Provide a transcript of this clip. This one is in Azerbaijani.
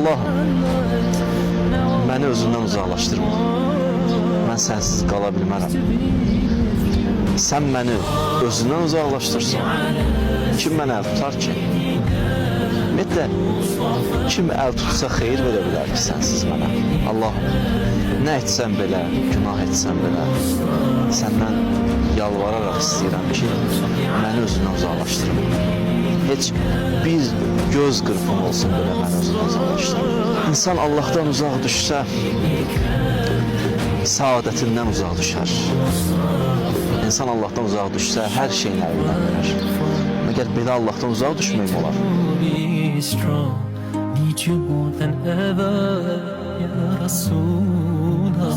Allahım, məni özündən uzaqlaşdırma. Mən sənsiz qala bilmərəm. Sən məni özündən uzaqlaşdırsan, kim mənə əl tutar ki? Ümumiyyətlə, kim əl tutsa xeyir verə bilər ki, sənsiz mənə? Allahım, nə etsəm belə, günah etsəm belə, səndən yalvararaq istəyirəm ki, məni özündən uzaqlaşdırma. Heç bir göz qırpım olsun belə məni özündən uzaqlaşdırma. İnsan Allah'tan uzaq düşsə, saadətindən uzaq düşər. İnsan Allah'tan uzaq düşsə, hər şeyin əlindən verər. Məgər belə Allah'tan uzaq düşməyim olar? Need you more than ever, ya Rasulullah.